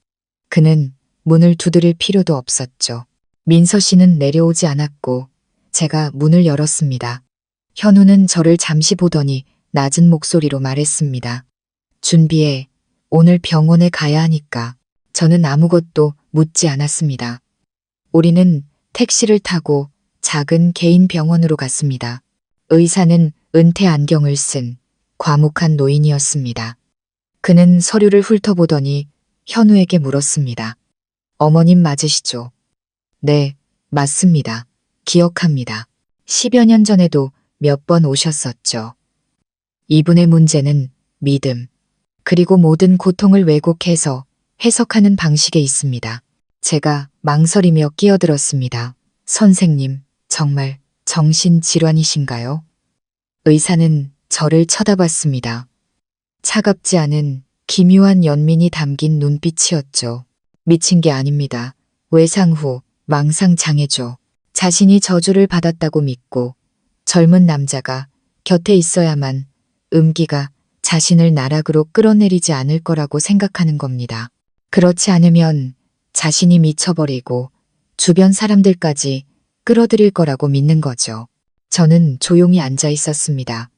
그는 문을 두드릴 필요도 없었죠. 민서 씨는 내려오지 않았고 제가 문을 열었습니다. 현우는 저를 잠시 보더니 낮은 목소리로 말했습니다. 준비해. 오늘 병원에 가야 하니까. 저는 아무것도 묻지 않았습니다. 우리는 택시를 타고 작은 개인 병원으로 갔습니다. 의사는 은퇴 안경을 쓴 과묵한 노인이었습니다. 그는 서류를 훑어보더니 현우에게 물었습니다. 어머님 맞으시죠? 네, 맞습니다. 기억합니다. 10여 년 전에도 몇 번 오셨었죠. 이분의 문제는 믿음, 그리고 모든 고통을 왜곡해서 해석하는 방식에 있습니다. 제가 망설이며 끼어들었습니다. 선생님, 정말 정신질환이신가요? 의사는 저를 쳐다봤습니다. 차갑지 않은 기묘한 연민이 담긴 눈빛이었죠. 미친 게 아닙니다. 외상 후 망상 장애죠. 자신이 저주를 받았다고 믿고 젊은 남자가 곁에 있어야만 음기가 자신을 나락으로 끌어내리지 않을 거라고 생각하는 겁니다. 그렇지 않으면 자신이 미쳐버리고 주변 사람들까지 끌어들일 거라고 믿는 거죠. 저는 조용히 앉아 있었습니다.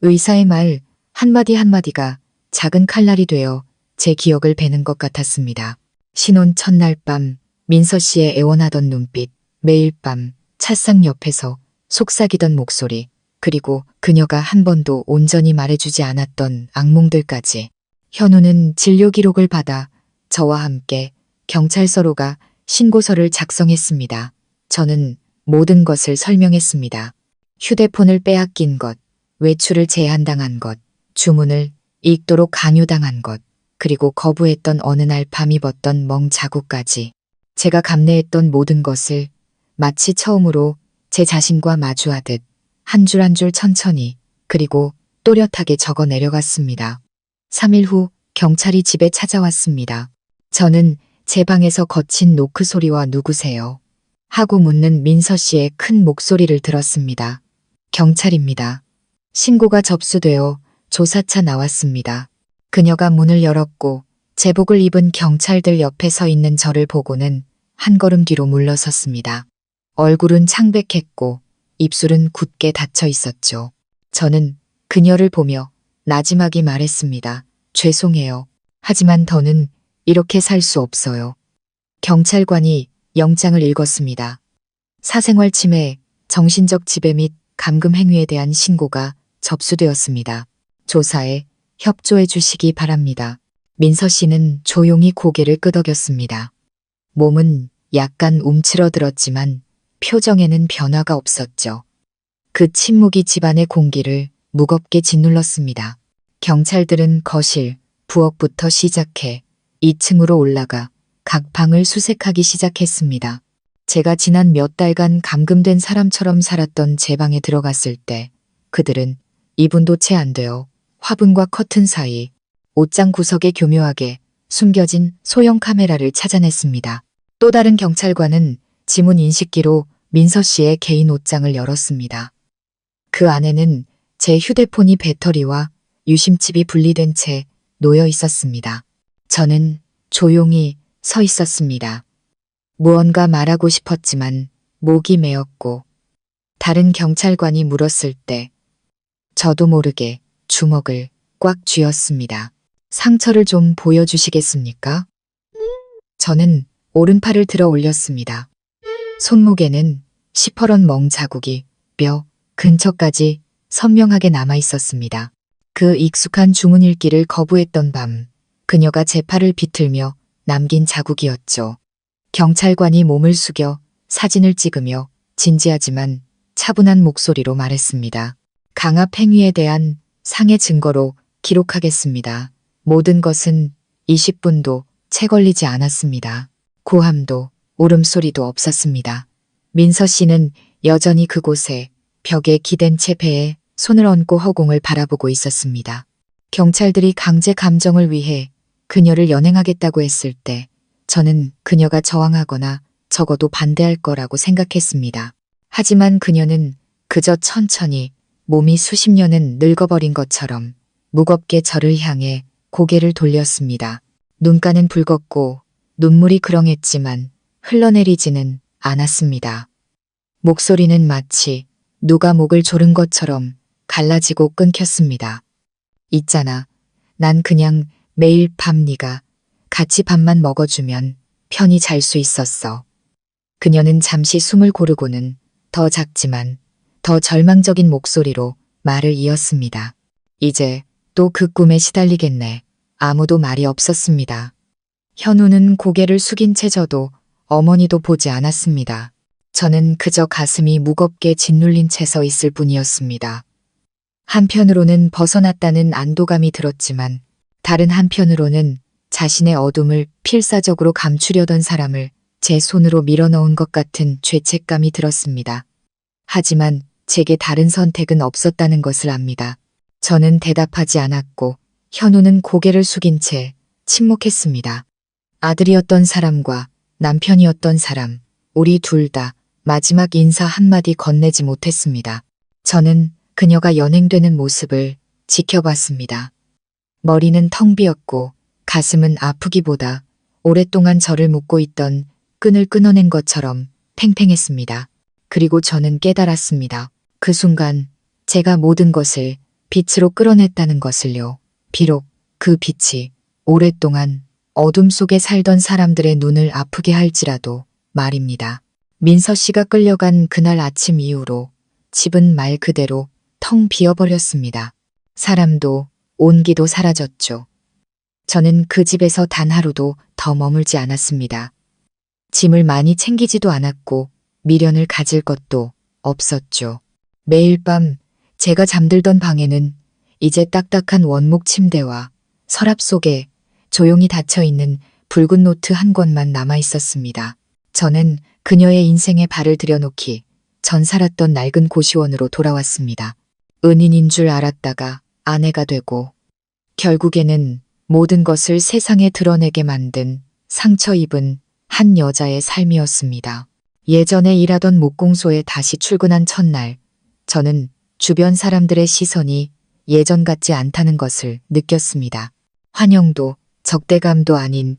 의사의 말 한마디 한마디가 작은 칼날이 되어 제 기억을 베는 것 같았습니다. 신혼 첫날 밤 민서 씨의 애원하던 눈빛, 매일 밤 찻상 옆에서 속삭이던 목소리, 그리고 그녀가 한 번도 온전히 말해주지 않았던 악몽들까지. 현우는 진료 기록을 받아 저와 함께 경찰서로가 신고서를 작성했습니다. 저는 모든 것을 설명했습니다. 휴대폰을 빼앗긴 것, 외출을 제한당한 것, 주문을 읽도록 강요당한 것, 그리고 거부했던 어느 날 밤 입었던 멍 자국까지. 제가 감내했던 모든 것을 마치 처음으로 제 자신과 마주하듯 한 줄 한 줄 천천히 그리고 또렷하게 적어 내려갔습니다. 3일 후 경찰이 집에 찾아왔습니다. 저는 제 방에서 거친 노크 소리와 누구세요? 하고 묻는 민서 씨의 큰 목소리를 들었습니다. 경찰입니다. 신고가 접수되어 조사차 나왔습니다. 그녀가 문을 열었고 제복을 입은 경찰들 옆에 서 있는 저를 보고는 한 걸음 뒤로 물러섰습니다. 얼굴은 창백했고 입술은 굳게 닫혀 있었죠. 저는 그녀를 보며 나지막이 말했습니다. 죄송해요. 하지만 더는 이렇게 살 수 없어요. 경찰관이 영장을 읽었습니다. 사생활 침해, 정신적 지배 및 감금 행위에 대한 신고가 접수되었습니다. 조사에 협조해 주시기 바랍니다. 민서 씨는 조용히 고개를 끄덕였습니다. 몸은 약간 움츠러들었지만 표정에는 변화가 없었죠. 그 침묵이 집안의 공기를 무겁게 짓눌렀습니다. 경찰들은 거실, 부엌부터 시작해 2층으로 올라가 각 방을 수색하기 시작했습니다. 제가 지난 몇 달간 감금된 사람처럼 살았던 제 방에 들어갔을 때 그들은 2분도 채 안 되어 화분과 커튼 사이 옷장 구석에 교묘하게 숨겨진 소형 카메라를 찾아냈습니다. 또 다른 경찰관은 지문 인식기로 민서 씨의 개인 옷장을 열었습니다. 그 안에는 제 휴대폰이 배터리와 유심칩이 분리된 채 놓여 있었습니다. 저는 조용히 서 있었습니다. 무언가 말하고 싶었지만 목이 메었고 다른 경찰관이 물었을 때 저도 모르게 주먹을 꽉 쥐었습니다. 상처를 좀 보여주시겠습니까? 저는 오른팔을 들어 올렸습니다. 손목에는 시퍼런 멍 자국이 뼈 근처까지 선명하게 남아 있었습니다. 그 익숙한 주문 읽기를 거부했던 밤, 그녀가 제 팔을 비틀며 남긴 자국이었죠. 경찰관이 몸을 숙여 사진을 찍으며 진지하지만 차분한 목소리로 말했습니다. 강압 행위에 대한 상해 증거로 기록하겠습니다. 모든 것은 20분도 채 걸리지 않았습니다. 고함도 울음소리도 없었습니다. 민서 씨는 여전히 그곳에 벽에 기댄 채 배에 손을 얹고 허공을 바라보고 있었습니다. 경찰들이 강제 감정을 위해 그녀를 연행하겠다고 했을 때 저는 그녀가 저항하거나 적어도 반대할 거라고 생각했습니다. 하지만 그녀는 그저 천천히 몸이 수십 년은 늙어버린 것처럼 무겁게 저를 향해 고개를 돌렸습니다. 눈가는 붉었고 눈물이 그렁했지만 흘러내리지는 않았습니다. 목소리는 마치 누가 목을 조른 것처럼 갈라지고 끊겼습니다. 있잖아. 난 그냥 매일 밤 네가 같이 밥만 먹어주면 편히 잘 수 있었어. 그녀는 잠시 숨을 고르고는 더 작지만 더 절망적인 목소리로 말을 이었습니다. 이제 또 그 꿈에 시달리겠네. 아무도 말이 없었습니다. 현우는 고개를 숙인 채 저도 어머니도 보지 않았습니다. 저는 그저 가슴이 무겁게 짓눌린 채 서 있을 뿐이었습니다. 한편으로는 벗어났다는 안도감이 들었지만 다른 한편으로는 자신의 어둠을 필사적으로 감추려던 사람을 제 손으로 밀어넣은 것 같은 죄책감이 들었습니다. 하지만 제게 다른 선택은 없었다는 것을 압니다. 저는 대답하지 않았고 현우는 고개를 숙인 채 침묵했습니다. 아들이었던 사람과 남편이었던 사람, 우리 둘 다 마지막 인사 한마디 건네지 못했습니다. 저는 그녀가 연행되는 모습을 지켜봤습니다. 머리는 텅 비었고 가슴은 아프기보다 오랫동안 저를 묶고 있던 끈을 끊어낸 것처럼 팽팽했습니다. 그리고 저는 깨달았습니다. 그 순간 제가 모든 것을 빛으로 끌어냈다는 것을요. 비록 그 빛이 오랫동안 어둠 속에 살던 사람들의 눈을 아프게 할지라도 말입니다. 민서 씨가 끌려간 그날 아침 이후로 집은 말 그대로 텅 비어버렸습니다. 사람도 온기도 사라졌죠. 저는 그 집에서 단 하루도 더 머물지 않았습니다. 짐을 많이 챙기지도 않았고 미련을 가질 것도 없었죠. 매일 밤 제가 잠들던 방에는 이제 딱딱한 원목 침대와 서랍 속에 조용히 닫혀있는 붉은 노트 한 권만 남아 있었습니다. 저는 그녀의 인생에 발을 들여놓기 전 살았던 낡은 고시원으로 돌아왔습니다. 은인인 줄 알았다가 아내가 되고 결국에는 모든 것을 세상에 드러내게 만든 상처 입은 한 여자의 삶이었습니다. 예전에 일하던 목공소에 다시 출근한 첫날, 저는 주변 사람들의 시선이 예전 같지 않다는 것을 느꼈습니다. 환영도 적대감도 아닌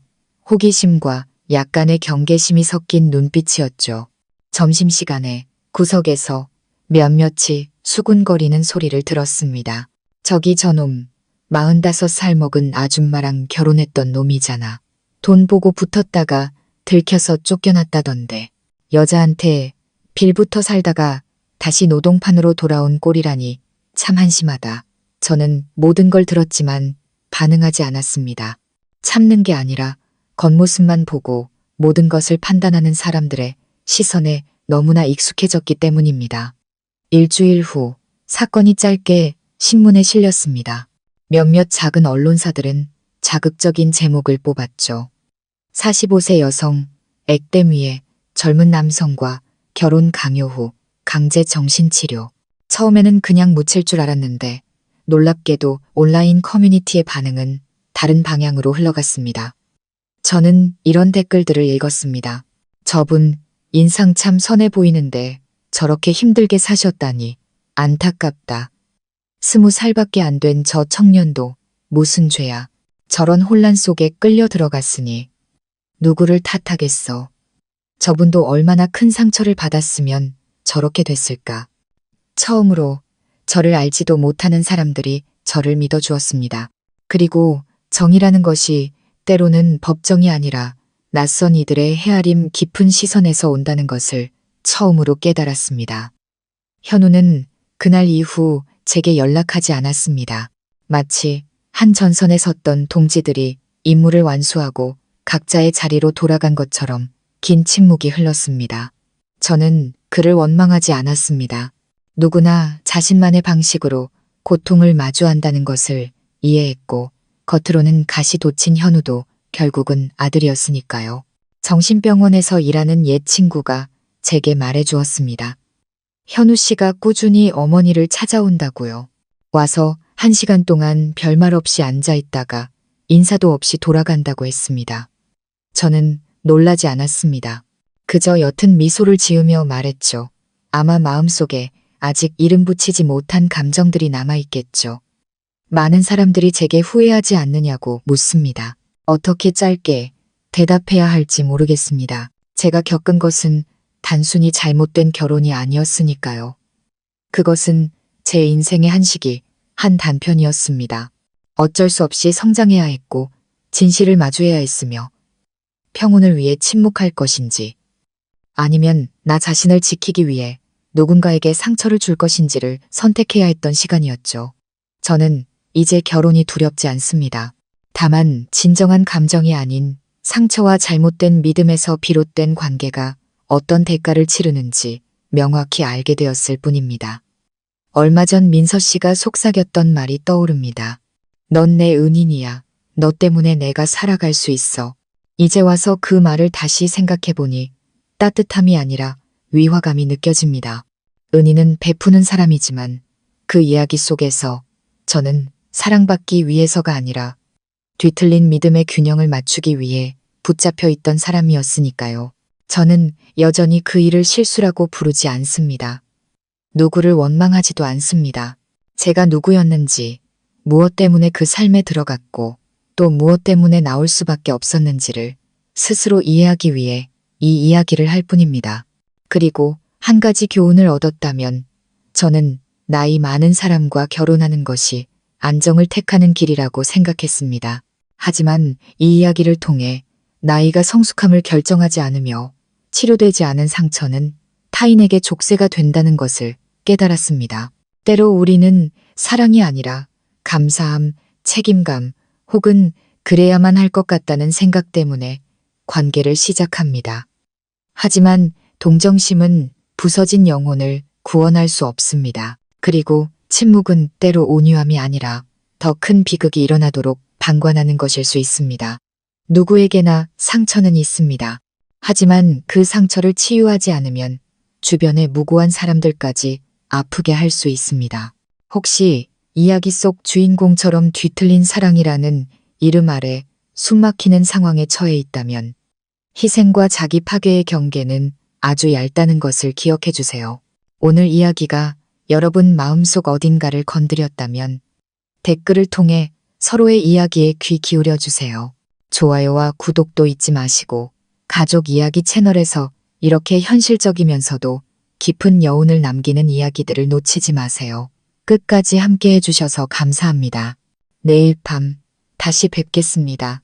호기심과 약간의 경계심이 섞인 눈빛이었죠. 점심시간에 구석에서 몇몇이 수군거리는 소리를 들었습니다. 저기 저놈, 45살 먹은 아줌마랑 결혼했던 놈이잖아. 돈 보고 붙었다가 들켜서 쫓겨났다던데. 여자한테 빌부터 살다가 다시 노동판으로 돌아온 꼴이라니 참 한심하다. 저는 모든 걸 들었지만 반응하지 않았습니다. 참는 게 아니라 겉모습만 보고 모든 것을 판단하는 사람들의 시선에 너무나 익숙해졌기 때문입니다. 일주일 후 사건이 짧게 신문에 실렸습니다. 몇몇 작은 언론사들은 자극적인 제목을 뽑았죠. 45세 여성, 액땜 위에 젊은 남성과 결혼 강요 후 강제 정신치료. 처음에는 그냥 묻힐 줄 알았는데 놀랍게도 온라인 커뮤니티의 반응은 다른 방향으로 흘러갔습니다. 저는 이런 댓글들을 읽었습니다. 저분 인상 참 선해 보이는데 저렇게 힘들게 사셨다니 안타깝다. 20살밖에 안 된 저 청년도 무슨 죄야. 저런 혼란 속에 끌려 들어갔으니 누구를 탓하겠어. 저분도 얼마나 큰 상처를 받았으면 저렇게 됐을까. 처음으로 저를 알지도 못하는 사람들이 저를 믿어주었습니다. 그리고 정의라는 것이 때로는 법정이 아니라 낯선 이들의 헤아림 깊은 시선에서 온다는 것을 처음으로 깨달았습니다. 현우는 그날 이후 제게 연락하지 않았습니다. 마치 한 전선에 섰던 동지들이 임무를 완수하고 각자의 자리로 돌아간 것처럼 긴 침묵이 흘렀습니다. 저는 그를 원망하지 않았습니다. 누구나 자신만의 방식으로 고통을 마주한다는 것을 이해했고 겉으로는 가시 돋친 현우도 결국은 아들이었으니까요. 정신병원에서 일하는 옛 친구가 제게 말해주었습니다. 현우 씨가 꾸준히 어머니를 찾아온다고요. 와서 1시간 동안 별말 없이 앉아있다가 인사도 없이 돌아간다고 했습니다. 저는 놀라지 않았습니다. 그저 옅은 미소를 지으며 말했죠. 아마 마음속에 아직 이름 붙이지 못한 감정들이 남아있겠죠. 많은 사람들이 제게 후회하지 않느냐고 묻습니다. 어떻게 짧게 대답해야 할지 모르겠습니다. 제가 겪은 것은 단순히 잘못된 결혼이 아니었으니까요. 그것은 제 인생의 한 시기, 한 단편이었습니다. 어쩔 수 없이 성장해야 했고 진실을 마주해야 했으며 평온을 위해 침묵할 것인지 아니면 나 자신을 지키기 위해 누군가에게 상처를 줄 것인지를 선택해야 했던 시간이었죠. 저는 이제 결혼이 두렵지 않습니다. 다만 진정한 감정이 아닌 상처와 잘못된 믿음에서 비롯된 관계가 어떤 대가를 치르는지 명확히 알게 되었을 뿐입니다. 얼마 전 민서 씨가 속삭였던 말이 떠오릅니다. 넌 내 은인이야. 너 때문에 내가 살아갈 수 있어. 이제 와서 그 말을 다시 생각해보니 따뜻함이 아니라 위화감이 느껴집니다. 은희는 베푸는 사람이지만 그 이야기 속에서 저는 사랑받기 위해서가 아니라 뒤틀린 믿음의 균형을 맞추기 위해 붙잡혀 있던 사람이었으니까요. 저는 여전히 그 일을 실수라고 부르지 않습니다. 누구를 원망하지도 않습니다. 제가 누구였는지, 무엇 때문에 그 삶에 들어갔고 또 무엇 때문에 나올 수밖에 없었는지를 스스로 이해하기 위해 이 이야기를 할 뿐입니다. 그리고 한 가지 교훈을 얻었다면 저는 나이 많은 사람과 결혼하는 것이 안정을 택하는 길이라고 생각했습니다. 하지만 이 이야기를 통해 나이가 성숙함을 결정하지 않으며 치료되지 않은 상처는 타인에게 족쇄가 된다는 것을 깨달았습니다. 때로 우리는 사랑이 아니라 감사함, 책임감, 혹은 그래야만 할 것 같다는 생각 때문에 관계를 시작합니다. 하지만 동정심은 부서진 영혼을 구원할 수 없습니다. 그리고 침묵은 때로 온유함이 아니라 더 큰 비극이 일어나도록 방관하는 것일 수 있습니다. 누구에게나 상처는 있습니다. 하지만 그 상처를 치유하지 않으면 주변의 무고한 사람들까지 아프게 할 수 있습니다. 혹시 이야기 속 주인공처럼 뒤틀린 사랑이라는 이름 아래 숨막히는 상황에 처해 있다면 희생과 자기 파괴의 경계는 아주 얇다는 것을 기억해 주세요. 오늘 이야기가 여러분 마음속 어딘가를 건드렸다면 댓글을 통해 서로의 이야기에 귀 기울여 주세요. 좋아요와 구독도 잊지 마시고 가족 이야기 채널에서 이렇게 현실적이면서도 깊은 여운을 남기는 이야기들을 놓치지 마세요. 끝까지 함께 해주셔서 감사합니다. 내일 밤 다시 뵙겠습니다.